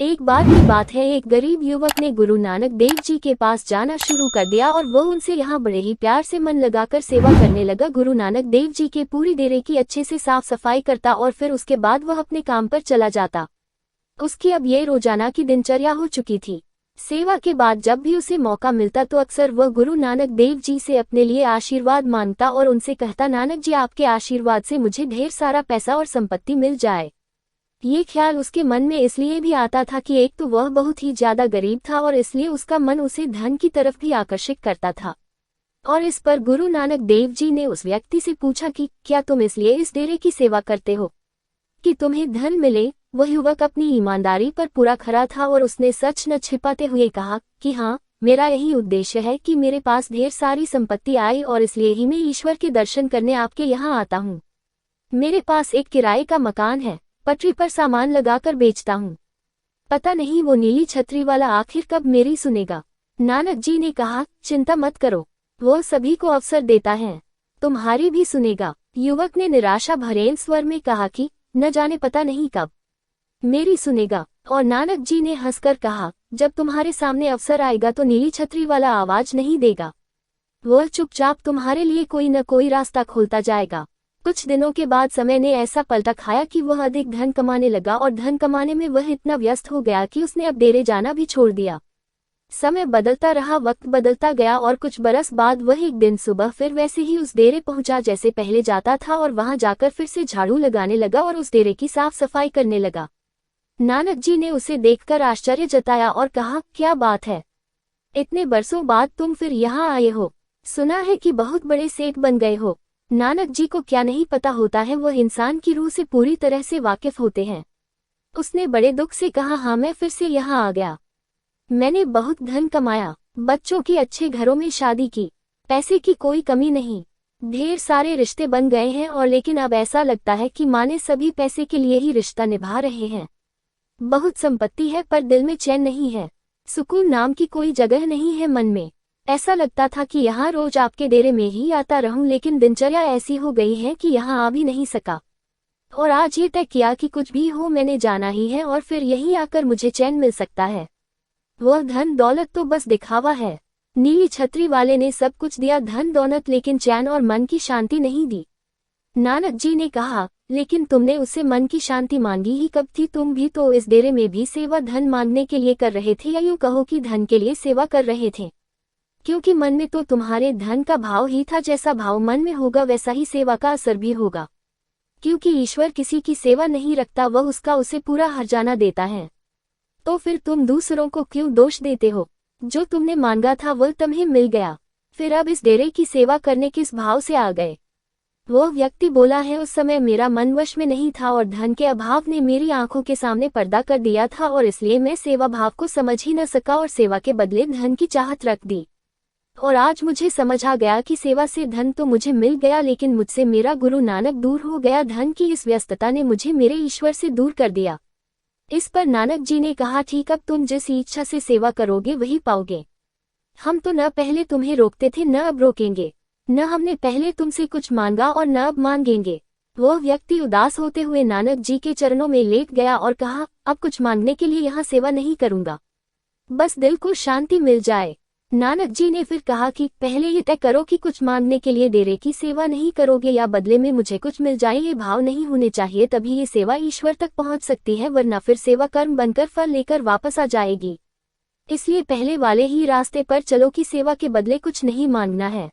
एक बार की बात है, एक गरीब युवक ने गुरु नानक देव जी के पास जाना शुरू कर दिया और वो उनसे यहाँ बड़े ही प्यार से मन लगाकर सेवा करने लगा। गुरु नानक देव जी के पूरी डेरे की अच्छे से साफ सफाई करता और फिर उसके बाद वह अपने काम पर चला जाता। उसकी अब ये रोजाना की दिनचर्या हो चुकी थी। सेवा के बाद जब भी उसे मौका मिलता तो अक्सर वह गुरु नानक देव जी से अपने लिए आशीर्वाद मांगता और उनसे कहता, नानक जी आपके आशीर्वाद से मुझे ढेर सारा पैसा और संपत्ति मिल जाए। ये ख्याल उसके मन में इसलिए भी आता था कि एक तो वह बहुत ही ज्यादा गरीब था और इसलिए उसका मन उसे धन की तरफ भी आकर्षित करता था। और इस पर गुरु नानक देव जी ने उस व्यक्ति से पूछा कि क्या तुम इसलिए इस डेरे की सेवा करते हो कि तुम्हें धन मिले? वह युवक अपनी ईमानदारी पर पूरा खरा था और उसने सच न छिपाते हुए कहा कि हाँ, मेरा यही उद्देश्य है कि मेरे पास ढेर सारी संपत्ति आई और इसलिए ही मैं ईश्वर के दर्शन करने आपके यहाँ आता हूँ। मेरे पास एक किराए का मकान है, पटरी पर सामान लगाकर बेचता हूँ। पता नहीं वो नीली छतरी वाला आखिर कब मेरी सुनेगा। नानक जी ने कहा, चिंता मत करो, वो सभी को अवसर देता है, तुम्हारी भी सुनेगा। युवक ने निराशा भरे स्वर में कहा कि न जाने पता नहीं कब मेरी सुनेगा। और नानक जी ने हंसकर कहा, जब तुम्हारे सामने अवसर आएगा तो नीली छतरी वाला आवाज नहीं देगा, वह चुपचाप तुम्हारे लिए कोई न कोई रास्ता खोलता जाएगा। कुछ दिनों के बाद समय ने ऐसा पलटा खाया कि वह अधिक धन कमाने लगा और धन कमाने में वह इतना व्यस्त हो गया कि उसने अब डेरे जाना भी छोड़ दिया। समय बदलता रहा, वक्त बदलता गया और कुछ बरस बाद वह एक दिन सुबह फिर वैसे ही उस डेरे पहुंचा जैसे पहले जाता था और वहां जाकर फिर से झाड़ू लगाने लगा और उस डेरे की साफ सफाई करने लगा। नानक जी ने उसे देखकर आश्चर्य जताया और कहा, क्या बात है, इतने बरसों बाद तुम फिर यहाँ आए हो? सुना है कि बहुत बड़े सेठ बन गए हो। नानक जी को क्या नहीं पता होता है, वह इंसान की रूह से पूरी तरह से वाकिफ होते हैं। उसने बड़े दुख से कहा, हाँ, मैं फिर से यहाँ आ गया। मैंने बहुत धन कमाया, बच्चों की अच्छे घरों में शादी की, पैसे की कोई कमी नहीं, ढेर सारे रिश्ते बन गए हैं और लेकिन अब ऐसा लगता है कि माने सभी पैसे के लिए ही रिश्ता निभा रहे हैं। बहुत संपत्ति है पर दिल में चैन नहीं है, सुकून नाम की कोई जगह नहीं है मन में। ऐसा लगता था कि यहाँ रोज आपके डेरे में ही आता रहूं, लेकिन दिनचर्या ऐसी हो गई है कि यहाँ आ भी नहीं सका। और आज ये तय किया कि कुछ भी हो मैंने जाना ही है और फिर यहीं आकर मुझे चैन मिल सकता है। वह धन दौलत तो बस दिखावा है। नीली छतरी वाले ने सब कुछ दिया, धन दौलत, लेकिन चैन और मन की शांति नहीं दी। नानक जी ने कहा, लेकिन तुमने उससे मन की शांति मांगी ही कब थी? तुम भी तो इस डेरे में भी सेवा धन मांगने के लिए कर रहे थे, या यूं कहो कि धन के लिए सेवा कर रहे थे, क्योंकि मन में तो तुम्हारे धन का भाव ही था। जैसा भाव मन में होगा वैसा ही सेवा का असर भी होगा, क्योंकि ईश्वर किसी की सेवा नहीं रखता, वह उसका उसे पूरा हर्जाना देता है। तो फिर तुम दूसरों को क्यों दोष देते हो? जो तुमने मांगा था वह तुम्हें मिल गया, फिर अब इस डेरे की सेवा करने किस भाव से आ गए? वह व्यक्ति बोला है, उस समय मेरा मन वश में नहीं था और धन के अभाव ने मेरी आंखों के सामने पर्दा कर दिया था और इसलिए मैं सेवा भाव को समझ ही न सका और सेवा के बदले धन की चाहत रख दी। और आज मुझे समझ आ गया कि सेवा से धन तो मुझे मिल गया, लेकिन मुझसे मेरा गुरु नानक दूर हो गया। धन की इस व्यस्तता ने मुझे मेरे ईश्वर से दूर कर दिया। इस पर नानक जी ने कहा, ठीक, अब तुम जिस इच्छा से सेवा करोगे वही पाओगे। हम तो न पहले तुम्हें रोकते थे न अब रोकेंगे, न हमने पहले तुमसे कुछ मांगा और न अब मांगेंगे। वह व्यक्ति उदास होते हुए नानक जी के चरणों में लेट गया और कहा, अब कुछ मांगने के लिए यहाँ सेवा नहीं करूँगा, बस दिल को शांति मिल जाए। नानक जी ने फिर कहा कि पहले ये तय करो कि कुछ मांगने के लिए डेरे की सेवा नहीं करोगे या बदले में मुझे कुछ मिल जाए। ये भाव नहीं होने चाहिए, तभी ये सेवा ईश्वर तक पहुंच सकती है, वरना फिर सेवा कर्म बनकर फल लेकर वापस आ जाएगी। इसलिए पहले वाले ही रास्ते पर चलो कि सेवा के बदले कुछ नहीं मांगना है।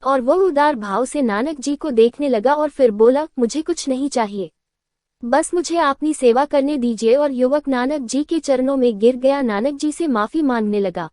और वो उदार भाव से नानक जी को देखने लगा और फिर बोला, मुझे कुछ नहीं चाहिए, बस मुझे अपनी सेवा करने दीजिए। और युवक नानक जी के चरणों में गिर गया, नानक जी से माफी मांगने लगा।